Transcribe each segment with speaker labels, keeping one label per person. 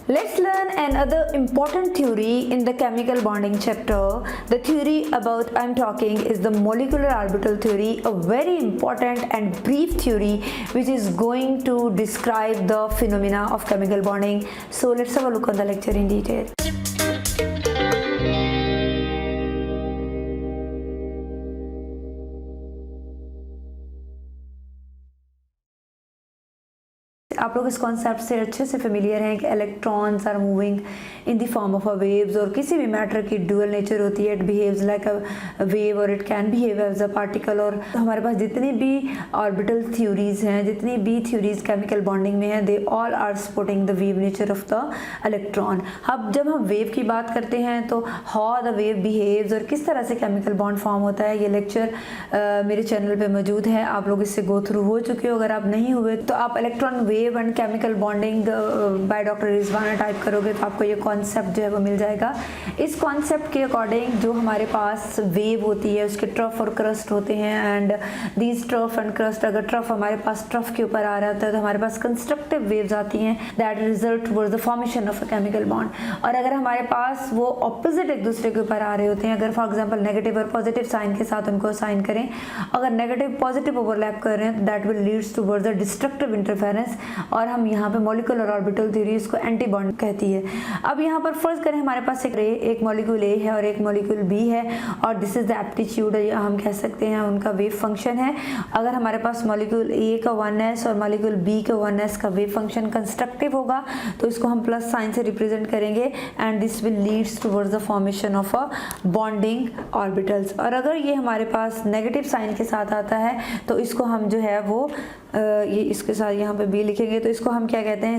Speaker 1: Let's learn another important theory in the chemical bonding chapter. The theory about I'm talking is the molecular orbital theory, a very important and brief theory which is going to describe the phenomena of chemical bonding. So let's have a look on the lecture in detail. आप लोग इस concept से अच्छे से familiar हैं कि electrons are moving in the form of a waves, और किसी भी मैटर की ड्यूअल नेचर होती है, it behaves like a wave और it can behave as a particle. और हमारे पास जितनी भी ऑर्बिटल थ्योरीज हैं, जितनी भी थ्योरीज केमिकल बॉन्डिंग में हैं, they all are supporting the wave nature of the electron. अब जब हम वेव की बात करते हैं तो हाउ द वेव बिहेव्स और किस तरह से केमिकल बॉन्ड फॉर्म होता है, ये लेक्चर मेरे चैनल पे मौजूद है। आप लोग इससे गो थ्रू हो चुके हो। अगर आप नहीं हुए तो आप electron wave and chemical bonding by doctor Rizwana type करोगे तो आपको ये कॉन्सेप्ट जो है वो मिल जाएगा। इस कॉन्सेप्ट के अकॉर्डिंग जो हमारे पास वेव होती है उसके ट्रफ और क्रस्ट होते हैं, and these trough and crust, अगर ट्रफ हमारे पास ट्रफ के ऊपर आ रहा होता है तो हमारे पास कंस्ट्रक्टिव वेव्स आती हैं that result towards the formation of a chemical bond. और अगर हमारे पास वो ऑपोजिट एक दूसरे के ऊपर आ रहे होते हैं, अगर फॉर एग्जाम्पल नेगेटिव और पॉजिटिव साइन के साथ उनको साइन करें, अगर नेगेटिव पॉजिटिव ओवरलैप कर रहे हैं तो that will leads towards the destructive interference, और हम यहाँ पे मॉलिक्यूलर ऑर्बिटल थ्योरी इसको एंटी बॉन्ड कहती है। अब यहाँ पर फर्ज करें हमारे पास एक मॉलिक्यूल ए है और एक मॉलिक्यूल बी है, और दिस इज द एप्टीट्यूड, हम कह सकते हैं उनका वेव फंक्शन है। अगर हमारे पास मॉलिक्यूल ए का 1s और मॉलिक्यूल बी का 1s का वेव फंक्शन कंस्ट्रक्टिव होगा तो इसको हम प्लस साइन से रिप्रेजेंट करेंगे, and this will Leeds towards the formation of a bonding orbitals. और अगर ये हमारे पास नेगेटिव साइन के साथ आता है तो इसको हम जो है वो ये इसके साथ यहाँ पे बी लिखेंगे तो इसको हम क्या कहते हैं,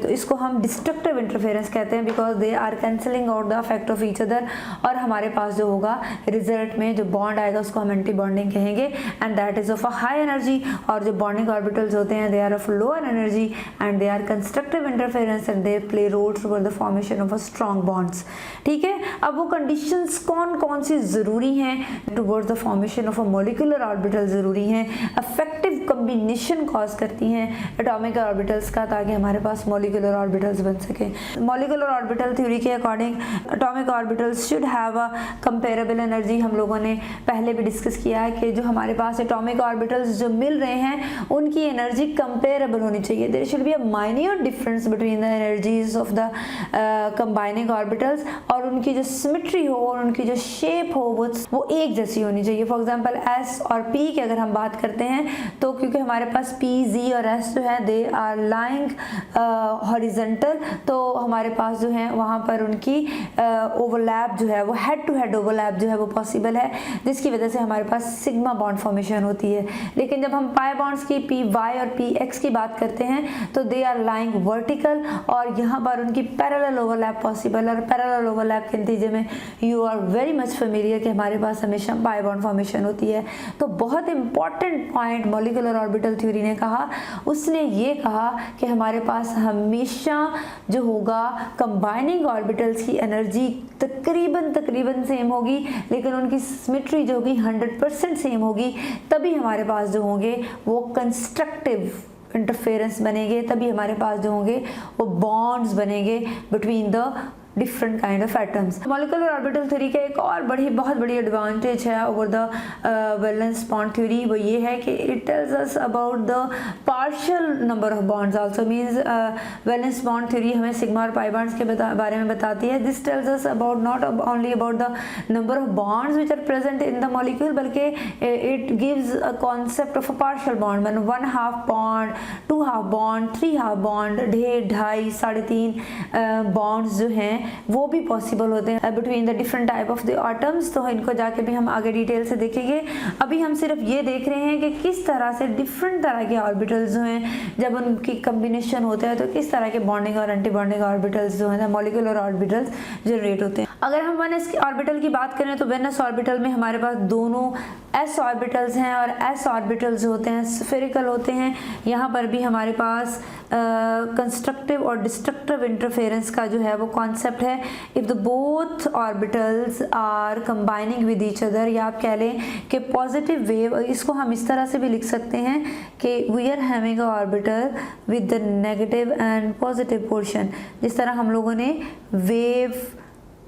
Speaker 1: इसको हम डिस्ट्रक्टिव इंटरफेरेंस कहते हैं, because they are cancelling out the effect of each other. और हमारे पास जो होगा रिजल्ट में जो बॉन्ड आएगा उसको हम एंटी बॉन्डिंग कहेंगे, and that is of a high energy. और जो बॉन्डिंग ऑर्बिटल्स होते हैं they are of lower energy and they are constructive interference and they play roles for the formation of a strong bonds. ठीक है, अब वो conditions कौन कौन सी जरूरी हैं towards the formation of a molecular orbital जरूरी हैं, इफेक्टिव कॉम्बिनेशन कॉज करती हैं एटॉमिक ऑर्बिटल्स का, ताकि हमारे पास मॉलिक्यूलर ऑर्बिटल्स बन सके। मॉलिक्यूलर ऑर्बिटल थ्योरी के according atomic orbitals should have a comparable energy. हम लोगों ने पहले भी डिस्कस किया है कि जो हमारे पास एटॉमिक ऑर्बिटल्स जो मिल रहे हैं उनकी एनर्जी कंपेरेबल होनी चाहिए। There should be a minute difference between the energies of the combining orbitals, और उनकी जो सिमेट्री हो और उनकी जो शेप हो वो एक जैसी होनी चाहिए। फॉर एग्जाम्पल एस और पी की अगर हम बात करते हैं तो क्योंकि हमारे पास पी, जी और एस जो है दे आर लाइंग हॉरिजॉन्टल, तो हमारे पास जो है वहाँ पर उनकी ओवरलैप जो है वो हेड टू हेड ओवरलैप जो है वो पॉसिबल है, जिसकी वजह से हमारे पास सिग्मा बॉन्ड फॉर्मेशन होती है। लेकिन जब हम पाई बॉन्ड्स की पी वाई और पी एक्स की बात करते हैं तो दे आर लाइंग वर्टिकल, और यहाँ पर उनकी पैरेलल ओवरलैप पॉसिबल। और पैरेलल ओवरलैप के नतीजे में you are very much familiar कि हमारे पास हमेशा पाई बॉन्ड फॉर्मेशन होती है। तो बहुत important point molecular orbital theory ने कहा, उसने ये कहा कि हमारे पास हमेशा जो होगा कंबाइनिंग ऑर्बिटल्स की एनर्जी तकरीबन सेम होगी, लेकिन उनकी सिमेट्री जो होगी 100% सेम होगी, तभी हमारे पास जो होंगे वो कंस्ट्रक्टिव इंटरफेरेंस बनेंगे, तभी हमारे पास जो होंगे वो बॉन्ड्स बनेंगे between the different kind of atoms. Molecular orbital theory का एक और बहुत बड़ी एडवांटेज है over the valence bond theory, वो ये है कि it tells us about the partial number of bonds also. Means valence bond theory हमें सिग्मा और पाई बॉन्ड्स के बारे में बताती है। This tells us about not only about the number of bonds which are present in the molecule, बल्कि it gives a concept of a partial bond, mean 1 half bond, 2 half bond, 3 half bond, 1.5, 2.5, 3.5 bonds जो हैं वो भी possible होते हैं between the different type of the atoms. तो इनको जाके भी हम आगे डिटेल से देखेंगे। अभी हम सिर्फ ये देख रहे हैं कि किस तरह से डिफरेंट तरह के ऑर्बिटल्स जो हैं जब उनकी कम्बिनेशन होता है तो किस तरह के बॉन्डिंग और एंटी बॉन्डिंग ऑर्बिटल्स जो हैं मॉलिक्यूलर ऑर्बिटल्स जनरेट होते हैं। अगर हम 1s ऑर्बिटल की बात करें तो 1s ऑर्बिटल में हमारे पास दोनों s ऑर्बिटल्स हैं, और s ऑर्बिटल्स होते हैं स्फेरिकल होते हैं। यहाँ पर भी हमारे पास कंस्ट्रक्टिव और डिस्ट्रक्टिव इंटरफेरेंस का जो है वो कॉन्सेप्ट है। If the both orbitals are combining with each other, या आप कह लें कि पॉजिटिव वेव, इसको हम इस तरह से भी लिख सकते हैं कि we are having a orbital with the negative and positive portion, जिस तरह हम लोगों ने वेव,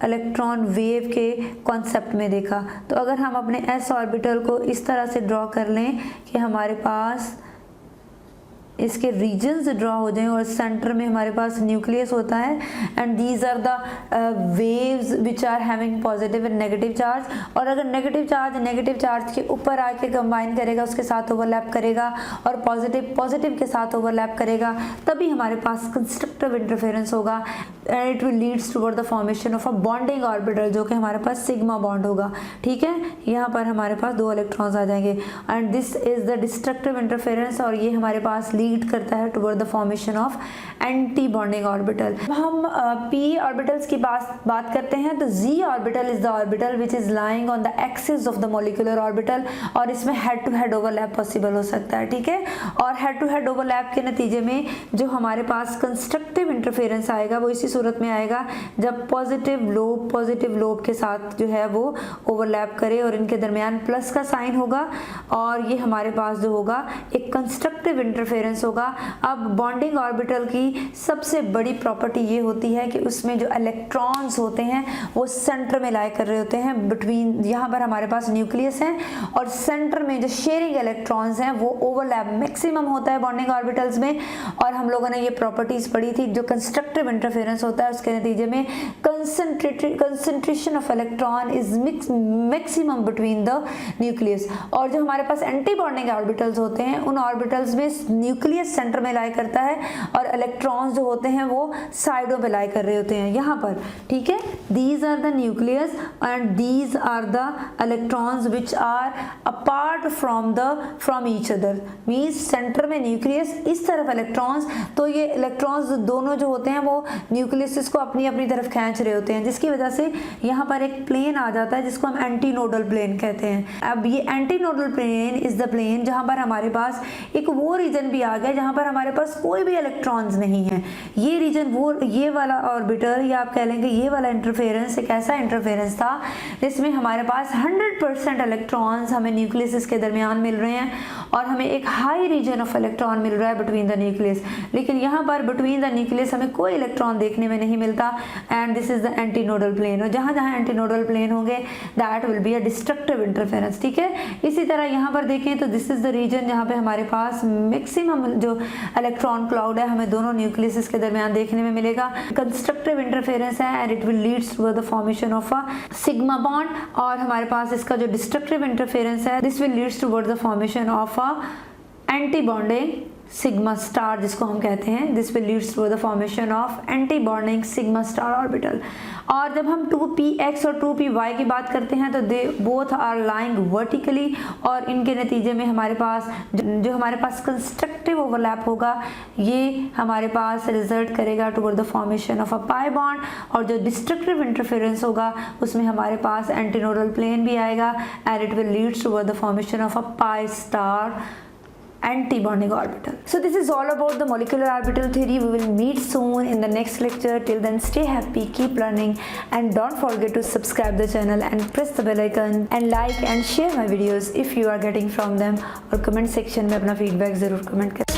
Speaker 1: इलेक्ट्रॉन वेव के कॉन्सेप्ट में देखा। तो अगर हम अपने s ऑर्बिटल को इस तरह से ड्रॉ कर लें कि हमारे पास इसके रीजन्स ड्रॉ हो जाएं और सेंटर में हमारे पास न्यूक्लियस होता है, and these are the waves which are having positive and negative charge. और अगर नेगेटिव चार्ज के ऊपर आके कंबाइन करेगा, उसके साथ ओवरलैप करेगा, और पॉजिटिव के साथ ओवरलैप करेगा, तभी हमारे पास कंस्ट्रक्टिव इंटरफेरेंस होगा, and it will leads toward the formation of a bonding orbital, जो कि हमारे पास सिग्मा बॉन्ड होगा। ठीक है, यहाँ पर हमारे पास 2 इलेक्ट्रॉन्स आ जाएंगे, and this is the destructive interference, और ये हमारे पास लीड करता है toward the formation of anti bonding orbital. हम p ऑर्बिटल्स की बात करते हैं, तो z orbital is the orbital which is lying on the axis of the molecular orbital, और इसमें head to head overlap possible हो सकता है। ठीक है, और हेड टू हेड ओवरलैप के नतीजे में जो हमारे पास कंस्ट्रक्टिव इंटरफेरेंस आएगा वो इसी सूरत में आएगा जब पॉजिटिव लोब के साथ जो है वो ओवरलैप करे, और इनके दरमियान प्लस का साइन होगा, और ये हमारे पास जो होगा एक कंस्ट्रक्टिव इंटरफेरेंस होगा। अब बॉन्डिंग ऑर्बिटल की सबसे बड़ी प्रॉपर्टी ये होती है कि उसमें जो इलेक्ट्रॉन्स होते हैं वो सेंटर में लाई कर रहे होते हैं बिटवीन, यहाँ पर हमारे पास न्यूक्लियस है, और सेंटर में जो शेयरिंग इलेक्ट्रॉन्स हैं वो ओवरलैप मैक्सिमम होता है बॉन्डिंग ऑर्बिटल्स में। और हम लोगों ने ये प्रॉपर्टीज पढ़ी थी, जो कंस्ट्रक्टिव इंटरफेरेंस होता है उसके नतीजे में concentration of electron is maximum between the nucleus, और जो हमारे पास एंटी बॉन्डिंग ऑर्बिटल्स होते हैं उन ऑर्बिटल्स में न्यूक्लियस सेंटर में लाई करता है, और इलेक्ट्रॉन्स जो होते हैं वो साइडों पे लाई कर रहे होते हैं यहाँ पर। ठीक है, these are the nucleus and these are the electrons which are apart from each other, means centre में न्यूक्लियस, इस तरफ इलेक्ट्रॉन्स, तो ये इलेक्ट्रॉन्स दोनों जो होते हैं वो न्यूक्लियस को अपनी अपनी तरफ खींच रहे होते हैं, जिसकी वजह से यहाँ पर एक प्लेन आ जाता है जिसको हम एंटी नोडल प्लेन कहते हैं। अब ये anti nodal plane is the plane जहाँ पर हमारे पास एक वो रीजन भी आ गया जहाँ पर हमारे पास कोई भी इलेक्ट्रॉन्स नहीं है। ये रीजन, वो ये वाला ऑर्बिटल, या आप कह लेंगे ये वाला इंटरफेरेंस एक ऐसा इंटरफेरेंस था जिसमें हमारे पास 100% इलेक्ट्रॉन्स हमें न्यूक्लियस के दरमियान मिल रहे हैं, और हमें एक हाई रीजन ऑफ इलेक्ट्रॉन मिल रहा है बिटवीन द न्यूक्लियस, लेकिन यहाँ पर बिटवीन द न्यूक्लियस हमें कोई इलेक्ट्रॉन देखने में नहीं मिलता, and this is the anti nodal plane. और जहाँ जहाँ एंटी नोडल प्लेन होंगे that will be a destructive interference. ठीक है, इसी तरह यहाँ पर देखें तो दिस इज द रीजन जहाँ पे हमारे पास मैक्सिमम जो इलेक्ट्रॉन क्लाउड है हमें दोनों न्यूक्लियस के दरमियान देखने में मिलेगा। कंस्ट्रक्टिव इंटरफेरेंस है, and it will leads to the formation of a sigma bond, और हमारे पास इसका जो डिस्ट्रक्टिव इंटरफेरेंस है this will leads toward the formation of a anti bonding sigma star, जिसको हम कहते हैं, this will leads to the formation of anti bonding sigma star orbital. और जब हम 2px और 2py की बात करते हैं तो they both are lying vertically, और इनके नतीजे में हमारे पास जो हमारे पास कंस्ट्रक्टिव ओवरलैप होगा ये हमारे पास रिजल्ट करेगा toward the formation of a pi bond, और जो डिस्ट्रक्टिव इंटरफेरेंस होगा उसमें हमारे पास एंटीनोडल प्लेन भी आएगा, and it will leads toward the formation of a pi star anti-bonding orbital. So this is all about the molecular orbital theory. We will meet soon in the next lecture. Till then, stay happy, keep learning, and don't forget to subscribe the channel and press the bell icon and like and share my videos if you are getting from them, और comment section में अपना feedback जरूर comment करें।